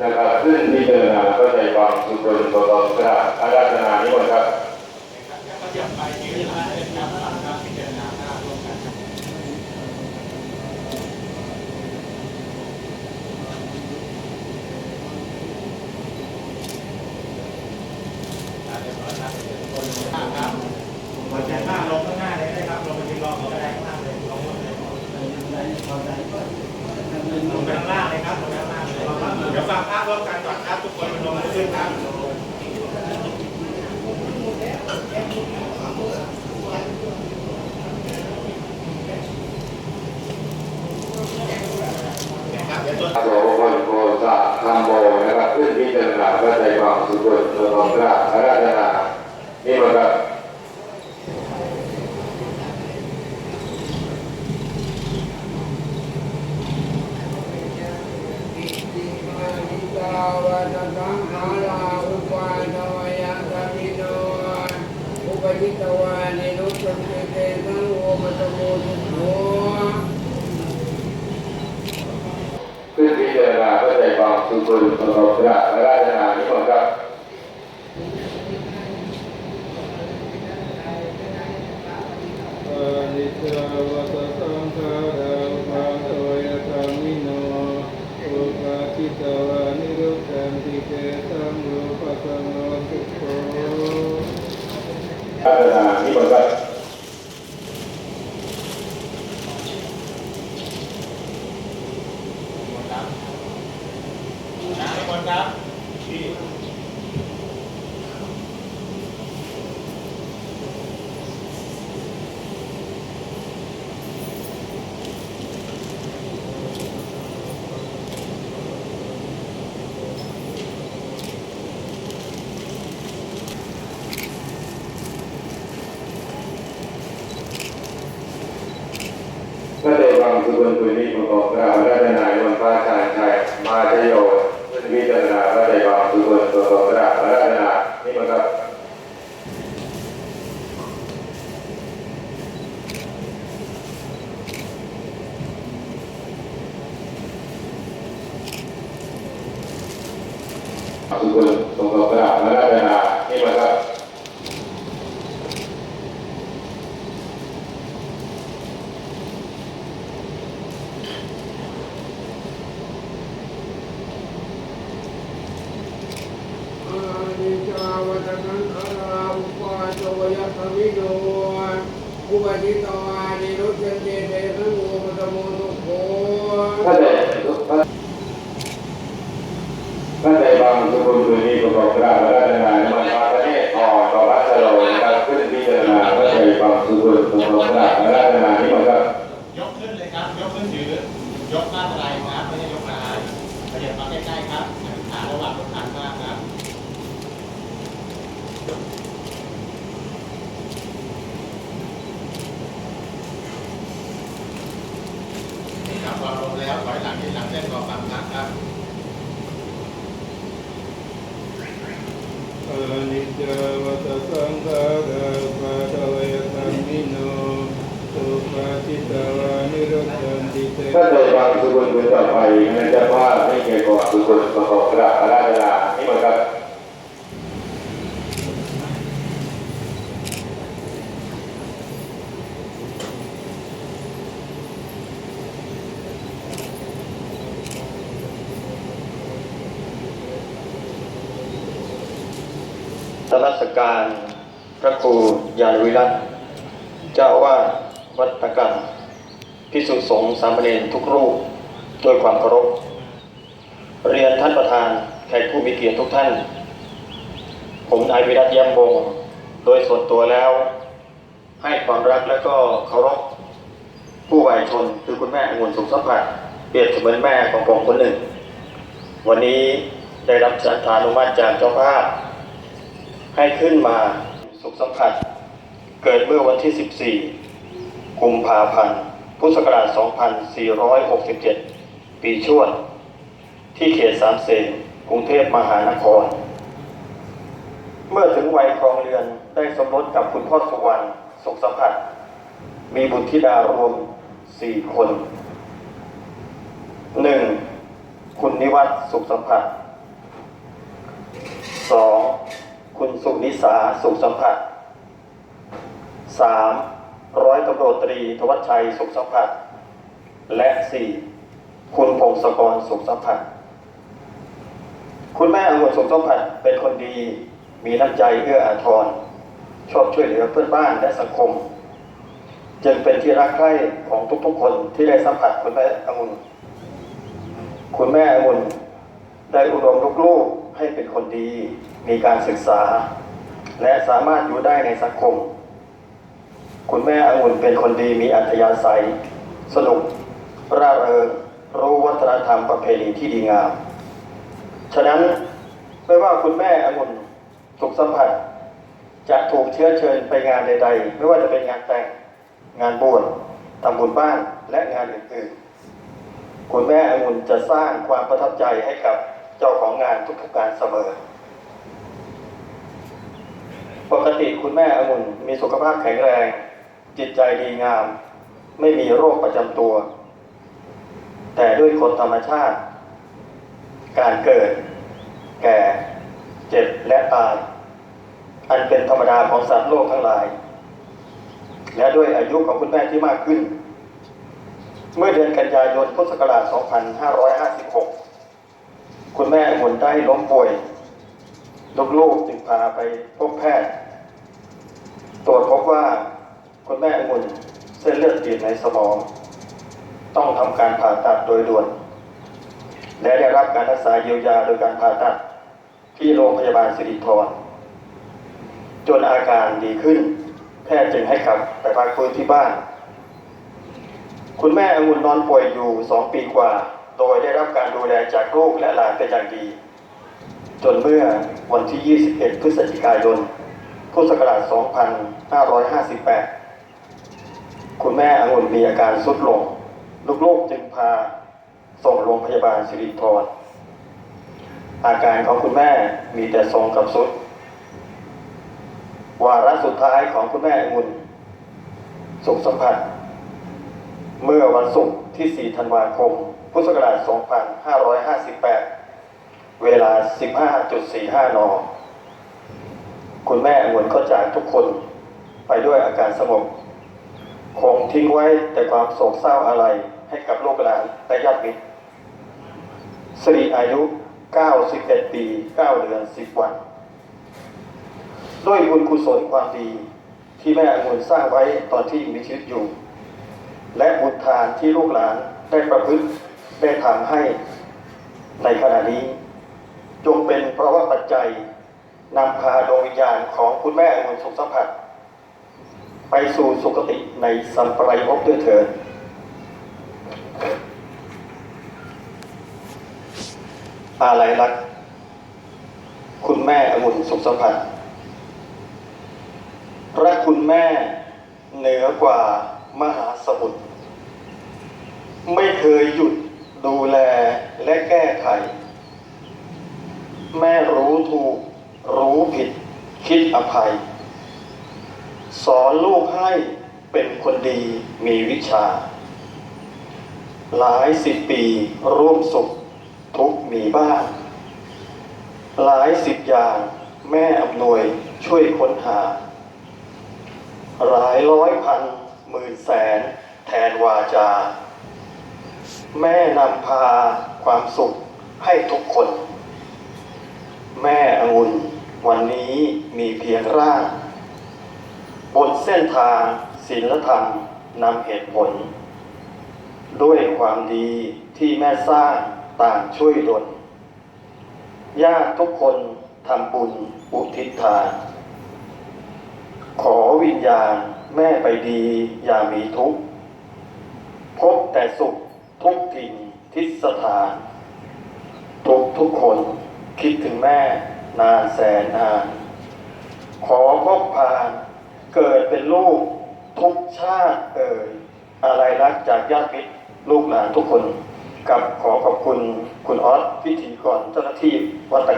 นะครับซึ่งพิจารณาก็ใจความสุขนตัวตนกระอาราธนานิมนต์ครับก็จะไปที่จะมาเป็นการฟังการพิจารณาหน้าร่วมกันครับหัวใจหน้าลงข้างหน้าเลยได้ครับลงไปยืนรอเขาก็ได้ข้างหน้าเลยลงเลยลงไปข้างล่างเลยครับลงไปข้างล่างเลยเดี๋ยวฟังภาพร่วมกันก่อนครับทุกคนลงขึ้นครับโสพลโพสะธรรมโมนะครับขึ้นพิจารณาพระใจความสุขตัวตนกระอาราธนานี่มันครับวัฏสังขาราอุปาทวยะสัมมิโนอุปจิตวานิรุตติเตสังโฆมัตโมทุโขขึ้นพิจารณาพระใจความสุขตัวตนกระอาราธนานี่มันครับนิจจวัตสังขาราอุปาทวยะสัมมิโนอุปาทิตวานิรุตตันติเตสังโฆปัสสโนสุโขอาราธนานี่มันครับพระเดชวังสุวรรณปุริประกอบกล่าวราชนายวันฟ้าชาญชัยมาชโยขึ้นพิจารณาพระเดชวังสุวรรณประกอบกล่าวราชนานี่มันครับสุวรรณประกอบกล่าวราชนานี่มันครับนิจจวัตสังขาราอุปาทวยะสัมมิโนอุปจิตวานิรุตติเตสังโฆมัตโมทุโขพระเดชวังสุวรรณปุริประกอบกล่าวราชนานี่มันมาประเทศอ่อนต่อรัชโลนะครับขึ้นพิจารณาพระเดชวังสุวรรณประกอบกล่าวราชนานี่มันครับยกขึ้นเลยครับยกขึ้นถือยกมาอะไรครับไม่ใช่ยกมาอะไรขยับมาใกล้ๆครับขาระหว่างรถถังมากครับนี่ครับพอลงแล้วถอยหลังที่หลังเส้นกองกำลังครับนิจจวัตสังขาราอุปาทวยะสัมมิโนอุปาทิตวานิรุตตันติเตพระเดชวังสุวรรณปุริต่อไปนั่นจะว่าให้เกี่ยวกับสุวรรณประกอบกล่าวราชนานี่มันครับนมัสการพระครูยานวิรัตเจ้าอาวาสวัดตะกั่งภิกษุสงฆ์สามเณรทุกรูปด้วยความเคารพเรียนท่านประธานแขกผู้มีเกียรติทุกท่านผมนายวิรัตแย้มวงศ์โดยส่วนตัวแล้วให้ความรักและก็เคารพผู้วายชนคือคุณแม่องุ่นสุขสัมผัสเปรียบเสมือนแม่ของผมคนหนึ่งวันนี้ได้รับสันธานุมัติจากเจ้าภาพให้ขึ้นมาสุขสัมผัสเกิดเมื่อวันที่ 14 กุมภาพันธ์ พุทธศักราช 2467 ปีชวดที่เขตสามเสนกรุงเทพมหานคร เมื่อถึงวัยครองเรือนได้สมรสกับคุณพ่อสุวรรณสุขสัมผัสมีบุตรธิดารวม 4 คน 1. คุณนิวัฒน์สุขสัมผัส 2. คุณสุนิสาสุขสัมผัส 3. ร้อยตำรวจตรีธวัชชัยสุขสัมผัส และ 4. คุณพงศกรสุขสัมผัส คุณแม่องุ่นสุขสัมผัสเป็นคนดีมีน้ำใจเอื้ออาทรชอบช่วยเหลือเพื่อนบ้านและสังคมจึงเป็นที่รักใคร่ของทุกๆคนที่ได้สัมผัสคุณแม่องุ่นคุณแม่องุ่นได้อุดมลูกๆให้เป็นคนดีมีการศึกษาและสามารถอยู่ได้ในสังคมคุณแม่องุ่นเป็นคนดีมีอัธยาศัยสนุกร่าเริงรู้วัฒนธรรมประเพณีที่ดีงามฉะนั้นไม่ว่าคุณแม่องุ่นสุขสัมผัสจะถูกเชื้อเชิญไปงานใดๆไม่ว่าจะเป็นงานแต่งงานบวชทำบุญบ้านและงานอื่นๆคุณแม่องุ่นจะสร้างความประทับใจให้กับเจ้าของงานทุกๆงานเสมอปกติคุณแม่องุ่นมีสุขภาพแข็งแรงจิตใจดีงามไม่มีโรคประจำตัวแต่ด้วยกฎธรรมชาติการเกิดแก่เจ็บและตายอันเป็นธรรมดาของสัตว์โลกทั้งหลายและด้วยอายุของคุณแม่ที่มากขึ้นเมื่อเดือนกันยายนพุทธศักราช 2556 คุณแม่องุ่นได้ล้มป่วยลูกๆจึงพาไปพบแพทย์ตรวจพบว่าคุณแม่องุ่นเส้นเลือดตีบในสมองต้องทำการผ่าตัดโดยด่วนและได้รับการรักษาเยียวยาโดยการผ่าตัดที่โรงพยาบาลสิริธรจนอาการดีขึ้นแพทย์จึงให้กลับไปพักฟื้นที่บ้านคุณแม่องุ่นนอนป่วยอยู่2 ปีกว่าโดยได้รับการดูแลจากลูกและหลานเป็นอย่างดีจนเมื่อวันที่ 21 พฤศจิกายน พุทธศักราช 2558 คุณแม่องุ่นมีอาการทรุดลงลูกๆจึงพาส่งโรงพยาบาลสิริธรอาการของคุณแม่มีแต่ทรงกับทรุดวาระสุดท้ายของคุณแม่องุ่นสุขสัมผัสเมื่อวันศุกร์ที่ 4 ธันวาคม พุทธศักราช 2558 เวลา 15.45 น.คุณแม่องุ่นก็จากทุกคนไปด้วยอาการสงบคงทิ้งไว้แต่ความโศกเศร้าอะไรให้กับลูกหลานและญาติมิตรสิริอายุ 91 ปี 9 เดือน 10 วันด้วยบุญกุศลความดีที่แม่องุ่นสร้างไว้ตอนที่มีชีวิตอยู่และบุญทานที่ลูกหลานได้ประพฤติได้ทำให้ในขณะนี้จงเป็นเพราะว่าปัจจัยนำพาดวงวิญญาณของคุณแม่องุ่นสุขสัมผัสไปสู่สุคติในสัมปรายภพด้วยเถิดอาลัยรักคุณแม่องุ่นสุขสัมผัสรักคุณแม่เหนือกว่ามหาสมุทรไม่เคยหยุดดูแลและแก้ไขแม่รู้ถูกรู้ผิดคิดอภัยสอนลูกให้เป็นคนดีมีวิชาหลาย10 ปีร่วมสุขทุกข์มีบ้างหลาย10 อย่างแม่อำนวยช่วยค้นหาหลายร้อยพันหมื่นแสนแทนวาจาแม่นำพาความสุขให้ทุกคนแม่องุ่นวันนี้มีเพียงร่างบนเส้นทางศีลธรรมนำเหตุผลด้วยความดีที่แม่สร้างต่างช่วยดลญาติทุกคนทำบุญอุทิศทานขอวิญญาณแม่ไปดีอย่ามีทุกข์พบแต่สุขทุกถิ่นทิศสถานทุกคนคิดถึงแม่นานแสนนานขอพบพานเกิดเป็นลูกทุกชาติอาลัยรักจากญาติมิตรลูกหลานทุกคนกับขอขอบคุณคุณออสพิธีกรเจ้าหน้าที่วัดตะ